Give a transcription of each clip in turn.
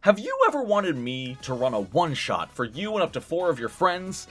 Have you ever wanted me to run a one-shot for you and up to 4 of your friends?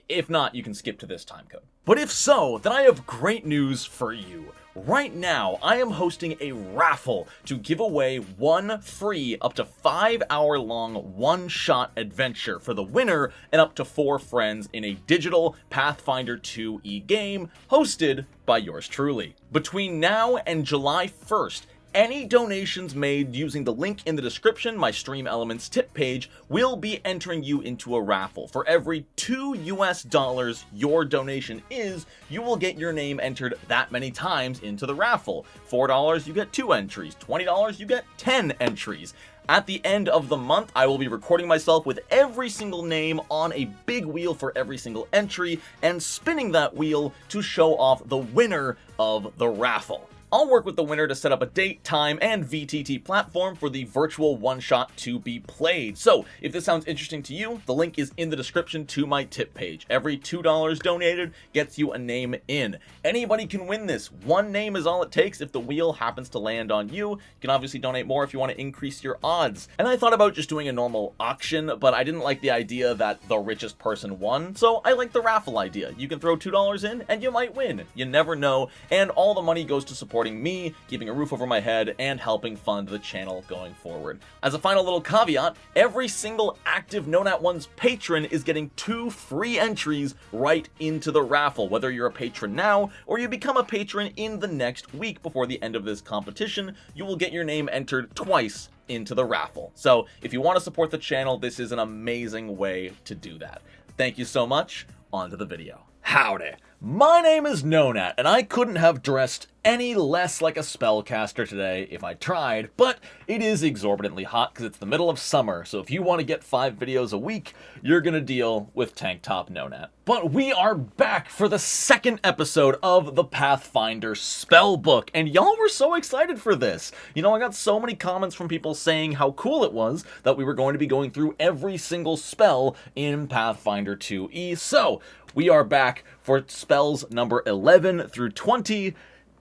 If not, you can skip to this time code. But if so, then I have great news for you. Right now, I am hosting a raffle to give away one free up to 5-hour-long one-shot adventure for the winner and up to 4 friends in a digital Pathfinder 2e game hosted by yours truly. Between now and July 1st, any donations made using the link in the description, my Stream Elements tip page, will be entering you into a raffle. For every $2 your donation is, you will get your name entered that many times into the raffle. $4 you get 2 entries, $20 you get 10 entries. At the end of the month, I will be recording myself with every single name on a big wheel for every single entry and spinning that wheel to show off the winner of the raffle. I'll work with the winner to set up a date, time, and VTT platform for the virtual one-shot to be played. So, if this sounds interesting to you, the link is in the description to my tip page. Every $2 donated gets you a name in. Anybody can win this. One name is all it takes if the wheel happens to land on you. You can obviously donate more if you want to increase your odds. And I thought about just doing a normal auction, but I didn't like the idea that the richest person won, so I like the raffle idea. You can throw $2 in, and you might win. You never know, and all the money goes to support me, keeping a roof over my head, and helping fund the channel going forward. As a final little caveat, every single active Known@One's patron is getting 2 free entries right into the raffle, whether you're a patron now or you become a patron in the next week before the end of this competition. You will get your name entered twice into the raffle. So if you want to support the channel, this is an amazing way to do that. Thank you so much. On to the video. Howdy. My name is Known@, and I couldn't have dressed any less like a spellcaster today if I tried, but it is exorbitantly hot because it's the middle of summer, so if you want to get 5 videos a week, you're gonna deal with tank top Known@. But we are back for the second episode of the Pathfinder Spellbook, and y'all were so excited for this. You know, I got so many comments from people saying how cool it was that we were going to be going through every single spell in Pathfinder 2e, so we are back for spells number 11 through 20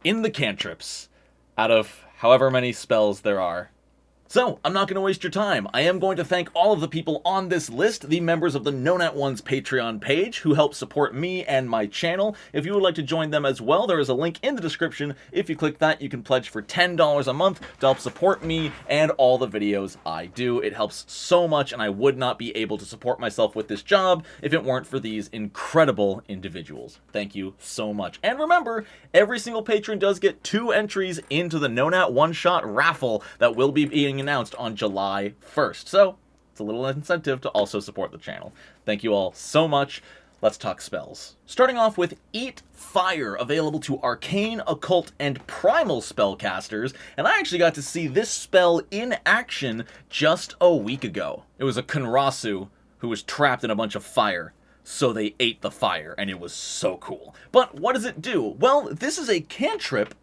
in the cantrips, out of however many spells there are. So, I'm not going to waste your time. I am going to thank all of the people on this list, the members of the Known@One's Patreon page, who help support me and my channel. If you would like to join them as well, there is a link in the description. If you click that, you can pledge for $10 a month to help support me and all the videos I do. It helps so much, and I would not be able to support myself with this job if it weren't for these incredible individuals. Thank you so much. And remember, every single patron does get 2 entries into the Known@One one-shot raffle that will be being announced on July 1st. So, it's a little incentive to also support the channel. Thank you all so much. Let's talk spells. Starting off with Eat Fire, available to Arcane, Occult, and Primal spellcasters, and I actually got to see this spell in action just a week ago. It was a Kunrasu who was trapped in a bunch of fire, so they ate the fire, and it was so cool. But what does it do? Well, this is a cantrip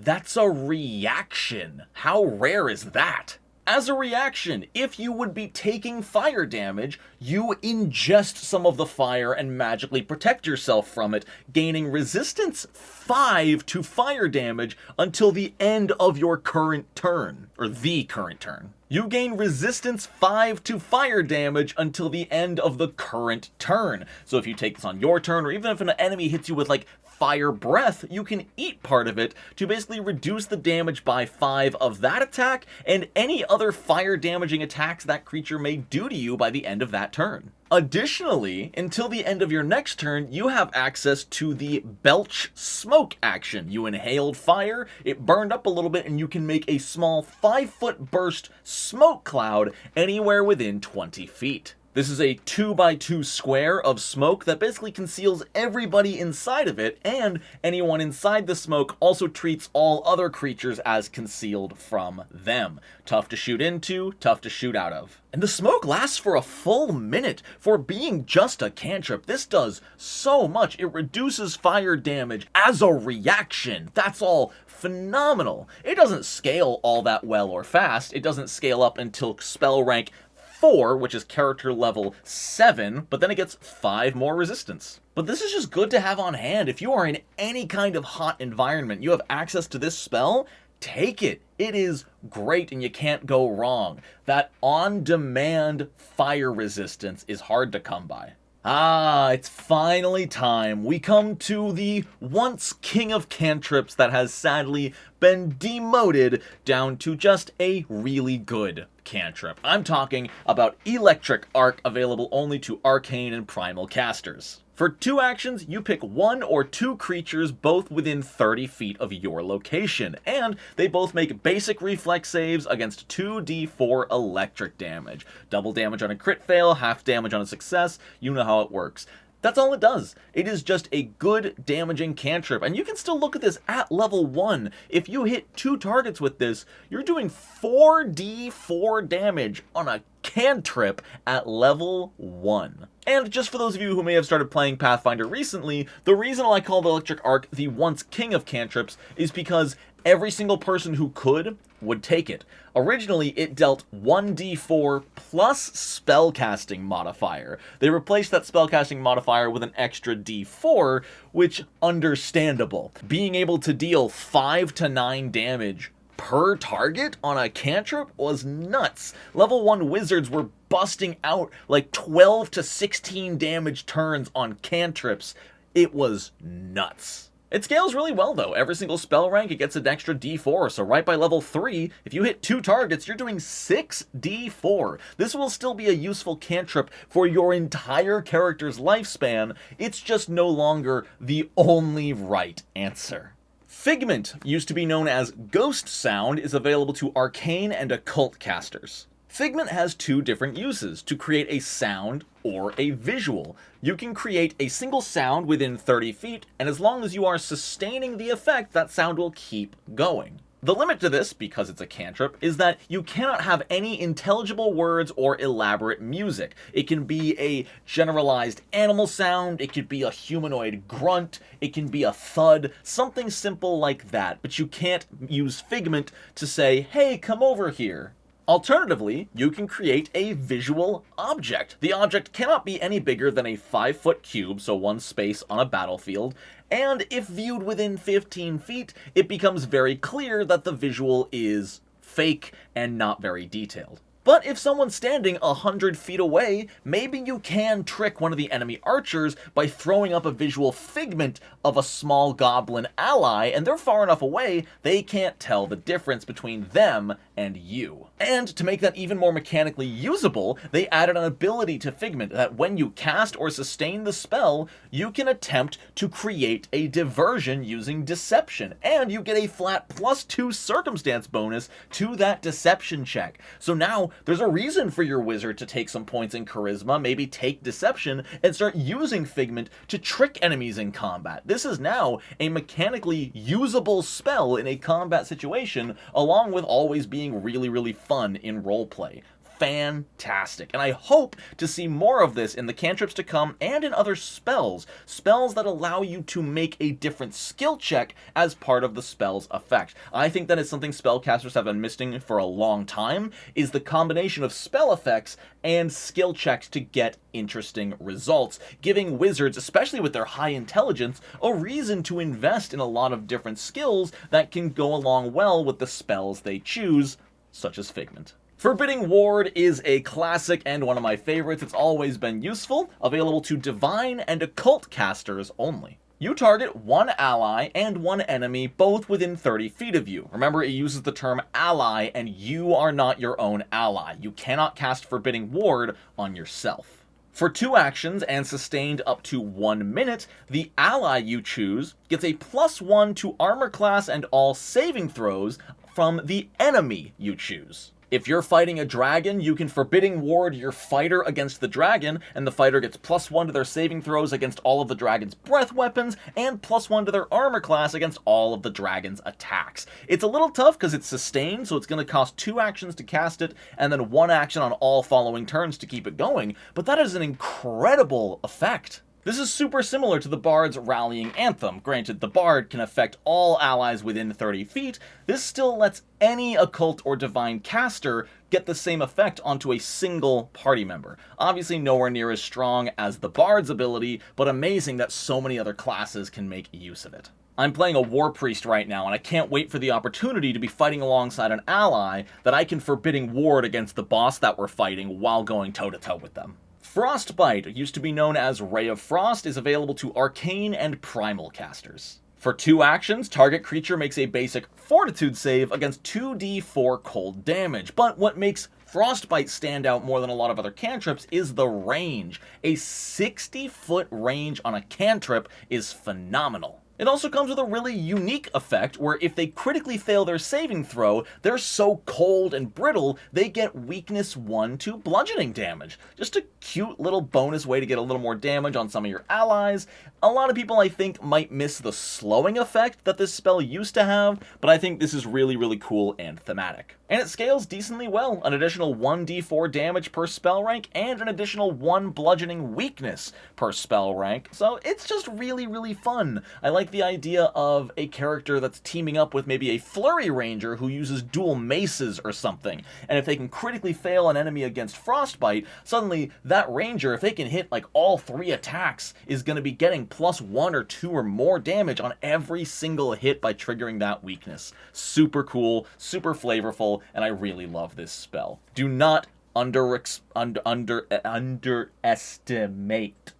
that's a reaction. How rare is that? As a reaction, if you would be taking fire damage, you ingest some of the fire and magically protect yourself from it, gaining resistance 5 to fire damage until the end of your current turn, or the current turn. You gain resistance 5 to fire damage until the end of the current turn. So if you take this on your turn, or even if an enemy hits you with like fire breath, you can eat part of it to basically reduce the damage by 5 of that attack and any other fire damaging attacks that creature may do to you by the end of that turn. Additionally, until the end of your next turn, you have access to the Belch Smoke action. You inhaled fire, it burned up a little bit, and you can make a small 5-foot burst smoke cloud anywhere within 20 feet. This is a 2x2 square of smoke that basically conceals everybody inside of it, and anyone inside the smoke also treats all other creatures as concealed from them. Tough to shoot into, tough to shoot out of. And the smoke lasts for a full minute. For being just a cantrip, this does so much. It reduces fire damage as a reaction. That's all phenomenal. It doesn't scale all that well or fast. It doesn't scale up until spell rank 4, which is character level 7, but then it gets 5 more resistance. But this is just good to have on hand. If you are in any kind of hot environment, you have access to this spell, take it. It is great and you can't go wrong. That on-demand fire resistance is hard to come by. Ah, it's finally time. We come to the once king of cantrips that has sadly been demoted down to just a really good cantrip. I'm talking about Electric Arc, available only to arcane and primal casters. For 2 actions, you pick 1 or 2 creatures both within 30 feet of your location, and they both make basic reflex saves against 2d4 electric damage. Double damage on a crit fail, half damage on a success, you know how it works. That's all it does. It is just a good damaging cantrip, and you can still look at this at level 1. If you hit 2 targets with this, you're doing 4d4 damage on a cantrip at level 1. And just for those of you who may have started playing Pathfinder recently, the reason I call the Electric Arc the once king of cantrips is because every single person who could would take it. Originally, it dealt 1d4 plus spellcasting modifier. They replaced that spellcasting modifier with an extra d4, which, understandable. Being able to deal 5 to 9 damage per target on a cantrip was nuts. Level 1 wizards were busting out like 12 to 16 damage turns on cantrips. It was nuts. It scales really well though. Every single spell rank, it gets an extra d4, so right by level 3, if you hit 2 targets, you're doing 6d4. This will still be a useful cantrip for your entire character's lifespan. It's just no longer the only right answer. Figment, used to be known as Ghost Sound, is available to arcane and occult casters. Figment has 2 different uses, to create a sound or a visual. You can create a single sound within 30 feet, and as long as you are sustaining the effect, that sound will keep going. The limit to this, because it's a cantrip, is that you cannot have any intelligible words or elaborate music. It can be a generalized animal sound, it could be a humanoid grunt, it can be a thud, something simple like that, but you can't use Figment to say, hey, come over here. Alternatively, you can create a visual object. The object cannot be any bigger than a 5-foot cube, so 1 space on a battlefield, and if viewed within 15 feet, it becomes very clear that the visual is fake and not very detailed. But if someone's standing 100 feet away, maybe you can trick one of the enemy archers by throwing up a visual figment of a small goblin ally, and they're far enough away, they can't tell the difference between them and you. And to make that even more mechanically usable, they added an ability to Figment that when you cast or sustain the spell, you can attempt to create a diversion using deception, and you get a flat +2 circumstance bonus to that deception check. So now, there's a reason for your wizard to take some points in charisma, maybe take deception, and start using Figment to trick enemies in combat. This is now a mechanically usable spell in a combat situation, along with always being really, really fun in roleplay. Fantastic. And I hope to see more of this in the cantrips to come and in other spells. Spells that allow you to make a different skill check as part of the spell's effect. I think that is something spellcasters have been missing for a long time, is the combination of spell effects and skill checks to get interesting results, giving wizards, especially with their high intelligence, a reason to invest in a lot of different skills that can go along well with the spells they choose, such as Figment. Forbidding Ward is a classic and one of my favorites. It's always been useful, available to divine and occult casters only. You target 1 ally and 1 enemy, both within 30 feet of you. Remember, it uses the term ally, and you are not your own ally. You cannot cast Forbidding Ward on yourself. For 2 actions and sustained up to 1 minute, the ally you choose gets a +1 to armor class and all saving throws from the enemy you choose. If you're fighting a dragon, you can Forbidding Ward your fighter against the dragon, and the fighter gets +1 to their saving throws against all of the dragon's breath weapons, and +1 to their armor class against all of the dragon's attacks. It's a little tough because it's sustained, so it's going to cost 2 actions to cast it, and then 1 action on all following turns to keep it going, but that is an incredible effect. This is super similar to the Bard's Rallying Anthem. Granted, the Bard can affect all allies within 30 feet, this still lets any occult or divine caster get the same effect onto a single party member. Obviously nowhere near as strong as the Bard's ability, but amazing that so many other classes can make use of it. I'm playing a War Priest right now, and I can't wait for the opportunity to be fighting alongside an ally that I can Forbidding Ward against the boss that we're fighting while going toe-to-toe with them. Frostbite, used to be known as Ray of Frost, is available to Arcane and Primal casters. For 2 actions, target creature makes a basic Fortitude save against 2d4 cold damage, but what makes Frostbite stand out more than a lot of other cantrips is the range. A 60-foot range on a cantrip is phenomenal. It also comes with a really unique effect where if they critically fail their saving throw, they're so cold and brittle, they get weakness 1 to bludgeoning damage. Just a cute little bonus way to get a little more damage on some of your allies. A lot of people, I think, might miss the slowing effect that this spell used to have, but I think this is really, really cool and thematic. And it scales decently well, an additional 1d4 damage per spell rank and an additional 1 bludgeoning weakness per spell rank, so it's just really, really fun. I like the idea of a character that's teaming up with maybe a Flurry Ranger who uses dual maces or something, and if they can critically fail an enemy against Frostbite, suddenly that Ranger, if they can hit like all 3 attacks, is going to be getting +1 or 2 or more damage on every single hit by triggering that weakness. Super cool, super flavorful, and I really love this spell. Do not underestimate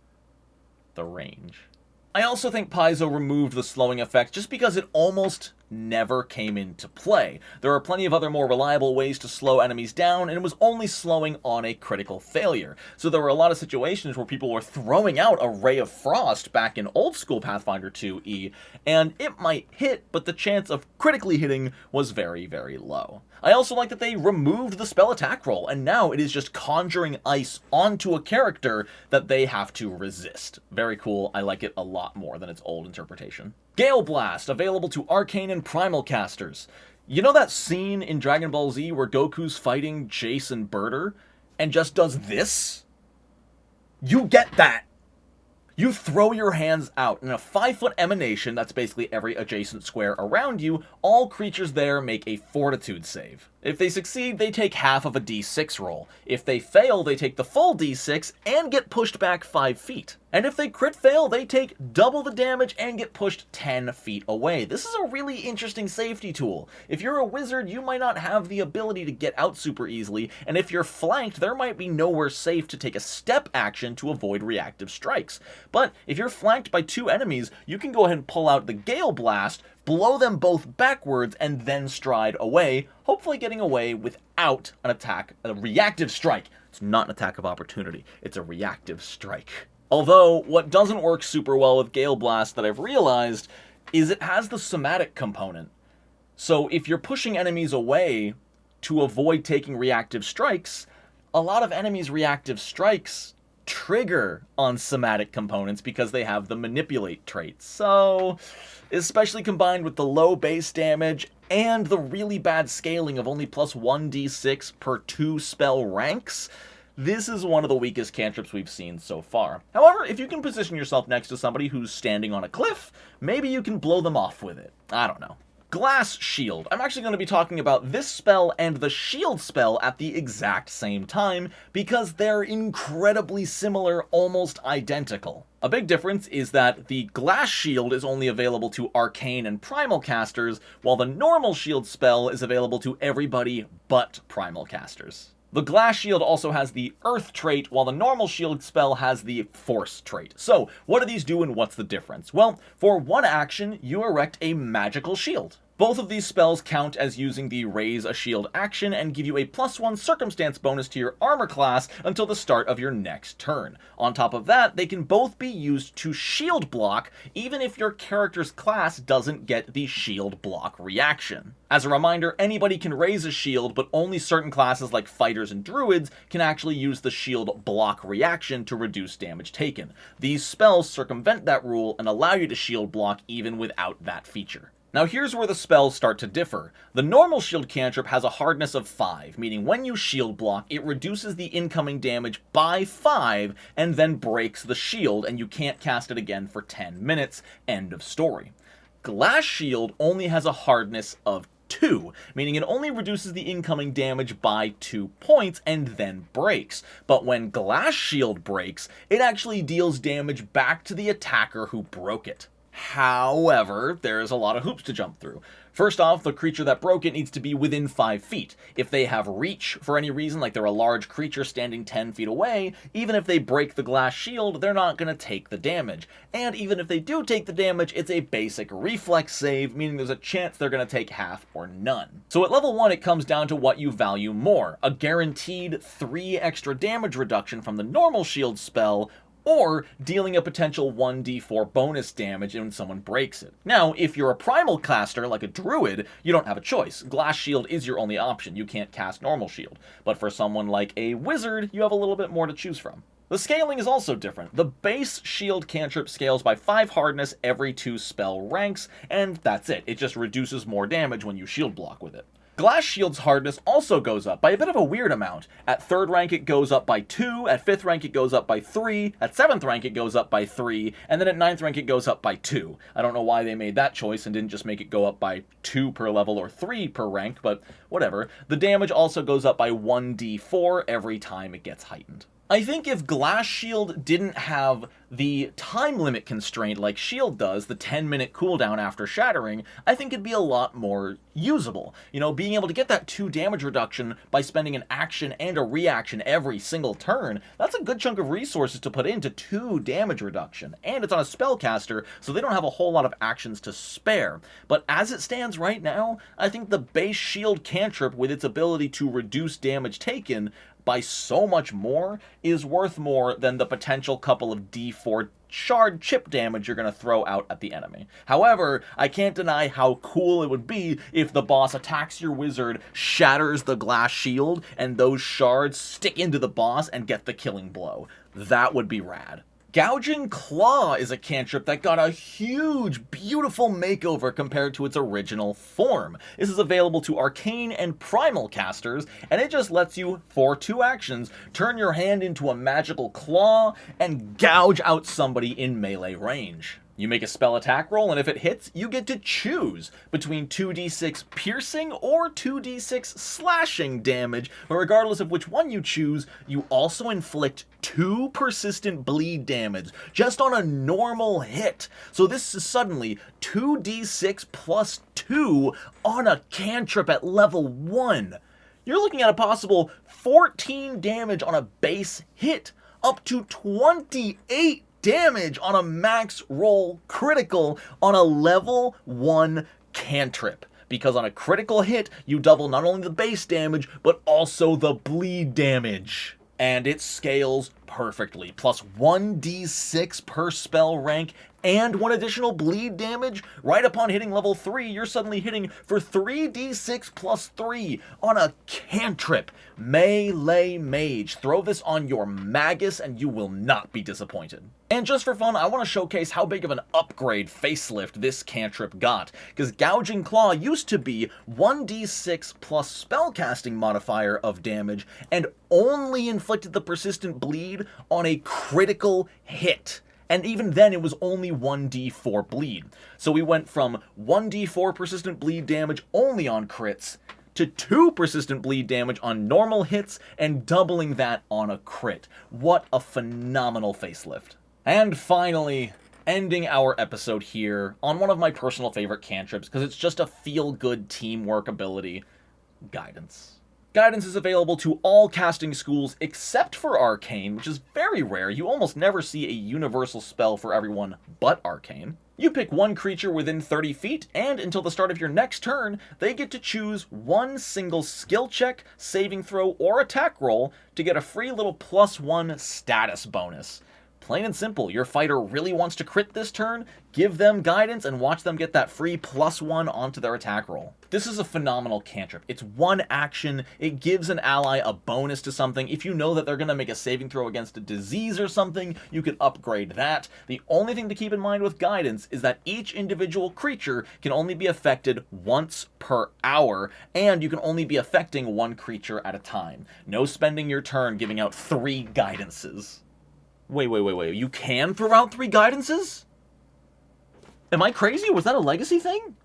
the range. I also think Paizo removed the slowing effect just because it almost never came into play. There are plenty of other more reliable ways to slow enemies down, and it was only slowing on a critical failure. So there were a lot of situations where people were throwing out a Ray of Frost back in old school Pathfinder 2e, and it might hit, but the chance of critically hitting was very, very low. I also like that they removed the spell attack roll, and now it is just conjuring ice onto a character that they have to resist. Very cool. I like it a lot more than its old interpretation. Gale Blast, available to Arcane and Primal casters. You know that scene in Dragon Ball Z where Goku's fighting Jason Birder and just does this? You get that! You throw your hands out, and in a 5-foot emanation, that's basically every adjacent square around you, all creatures there make a Fortitude save. If they succeed, they take half of a d6 roll. If they fail, they take the full d6 and get pushed back 5 feet. And if they crit fail, they take double the damage and get pushed 10 feet away. This is a really interesting safety tool. If you're a wizard, you might not have the ability to get out super easily, and if you're flanked, there might be nowhere safe to take a step action to avoid reactive strikes. But if you're flanked by 2 enemies, you can go ahead and pull out the Gale Blast, blow them both backwards, and then stride away, hopefully getting away without an attack, a reactive strike. It's not an attack of opportunity, it's a reactive strike. Although, what doesn't work super well with Gale Blast that I've realized is it has the somatic component. So if you're pushing enemies away to avoid taking reactive strikes, a lot of enemies' reactive strikes trigger on somatic components because they have the manipulate trait. So, especially combined with the low base damage and the really bad scaling of only +1d6 per 2 spell ranks, this is one of the weakest cantrips we've seen so far. However, if you can position yourself next to somebody who's standing on a cliff, maybe you can blow them off with it. I don't know. Glass Shield. I'm actually going to be talking about this spell and the Shield spell at the exact same time because they're incredibly similar, almost identical. A big difference is that the Glass Shield is only available to Arcane and Primal casters, while the normal Shield spell is available to everybody but Primal casters. The Glass Shield also has the Earth trait, while the normal Shield spell has the Force trait. So, what do these do and what's the difference? Well, for 1 action, you erect a magical shield. Both of these spells count as using the Raise a Shield action and give you a +1 circumstance bonus to your armor class until the start of your next turn. On top of that, they can both be used to shield block, even if your character's class doesn't get the shield block reaction. As a reminder, anybody can raise a shield, but only certain classes like fighters and druids can actually use the shield block reaction to reduce damage taken. These spells circumvent that rule and allow you to shield block even without that feature. Now here's where the spells start to differ. The normal shield cantrip has a hardness of 5, meaning when you shield block, it reduces the incoming damage by 5 and then breaks the shield, and you can't cast it again for 10 minutes, end of story. Glass Shield only has a hardness of 2, meaning it only reduces the incoming damage by 2 points and then breaks. But when Glass Shield breaks, it actually deals damage back to the attacker who broke it. However, there's a lot of hoops to jump through. First off, the creature that broke it needs to be within 5 feet. If they have reach for any reason, like they're a large creature standing 10 feet away, even if they break the glass shield, they're not going to take the damage. And even if they do take the damage, it's a basic reflex save, meaning there's a chance they're going to take half or none. So at level 1, it comes down to what you value more: a guaranteed 3 extra damage reduction from the normal shield spell, or dealing a potential 1d4 bonus damage when someone breaks it. Now, if you're a primal caster, like a druid, you don't have a choice. Glass shield is your only option. You can't cast normal shield. But for someone like a wizard, you have a little bit more to choose from. The scaling is also different. The base shield cantrip scales by 5 hardness every 2 spell ranks, and that's it. It just reduces more damage when you shield block with it. Glass Shield's hardness also goes up by a bit of a weird amount. At 3rd rank it goes up by 2, at 5th rank it goes up by 3, at 7th rank it goes up by 3, and then at 9th rank it goes up by 2. I don't know why they made that choice and didn't just make it go up by 2 per level or 3 per rank, but whatever. The damage also goes up by 1d4 every time it gets heightened. I think if Glass Shield didn't have the time limit constraint like Shield does, the 10-minute cooldown after shattering, I think it'd be a lot more usable. You know, being able to get that 2 damage reduction by spending an action and a reaction every single turn, that's a good chunk of resources to put into 2 damage reduction. And it's on a spellcaster, so they don't have a whole lot of actions to spare. But as it stands right now, I think the base Shield cantrip, with its ability to reduce damage taken by so much more, is worth more than the potential couple of D4 shard chip damage you're going to throw out at the enemy. However, I can't deny how cool it would be if the boss attacks your wizard, shatters the glass shield, and those shards stick into the boss and get the killing blow. That would be rad. Gouging Claw is a cantrip that got a huge, beautiful makeover compared to its original form. This is available to arcane and primal casters, and it just lets you, for 2 actions, turn your hand into a magical claw and gouge out somebody in melee range. You make a spell attack roll, and if it hits, you get to choose between 2d6 piercing or 2d6 slashing damage, but regardless of which one you choose, you also inflict 2 persistent bleed damage just on a normal hit. So this is suddenly 2d6 plus 2 on a cantrip at level 1. You're looking at a possible 14 damage on a base hit, up to 28 damage on a max roll critical on a level 1 cantrip. Because on a critical hit, you double not only the base damage, but also the bleed damage. And it scales perfectly. Plus 1d6 per spell rank and 1 additional bleed damage. Right upon hitting level 3, you're suddenly hitting for 3d6 plus 3 on a cantrip. Melee Mage. Throw this on your Magus and you will not be disappointed. And just for fun, I want to showcase how big of an upgrade facelift this cantrip got, because Gouging Claw used to be 1d6 plus spellcasting modifier of damage, and only inflicted the persistent bleed on a critical hit. And even then, it was only 1d4 bleed. So we went from 1d4 persistent bleed damage only on crits, to 2 persistent bleed damage on normal hits, and doubling that on a crit. What a phenomenal facelift. And finally, ending our episode here on one of my personal favorite cantrips, because it's just a feel-good teamwork ability: Guidance. Guidance is available to all casting schools except for Arcane, which is very rare. You almost never see a universal spell for everyone but Arcane. You pick 1 creature within 30 feet, and until the start of your next turn, they get to choose 1 single skill check, saving throw, or attack roll to get a free little +1 status bonus. Plain and simple, your fighter really wants to crit this turn, give them Guidance and watch them get that free +1 onto their attack roll. This is a phenomenal cantrip. It's 1 action, it gives an ally a bonus to something. If you know that they're going to make a saving throw against a disease or something, you can upgrade that. The only thing to keep in mind with Guidance is that each individual creature can only be affected once per hour, and you can only be affecting 1 creature at a time. No spending your turn giving out 3 Guidances. Wait, you can throw out 3 Guidances? Am I crazy? Was that a legacy thing?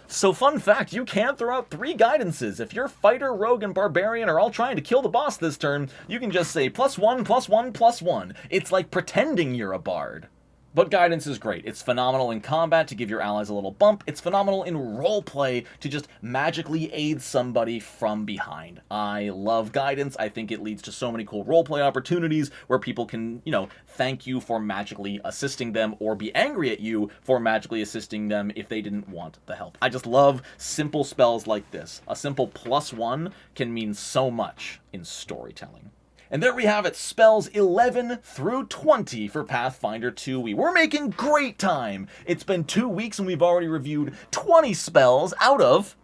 So fun fact, you can throw out 3 Guidances. If your fighter, rogue, and barbarian are all trying to kill the boss this turn, you can just say +1, +1, +1. It's like pretending you're a bard. But guidance is great. It's phenomenal in combat to give your allies a little bump. It's phenomenal in roleplay to just magically aid somebody from behind. I love guidance. I think it leads to so many cool roleplay opportunities where people can, thank you for magically assisting them or be angry at you for magically assisting them if they didn't want the help. I just love simple spells like this. A simple +1 can mean so much in storytelling. And there we have it, spells 11 through 20 for Pathfinder 2e. We're making great time! It's been 2 weeks and we've already reviewed 20 spells out of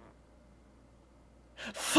5!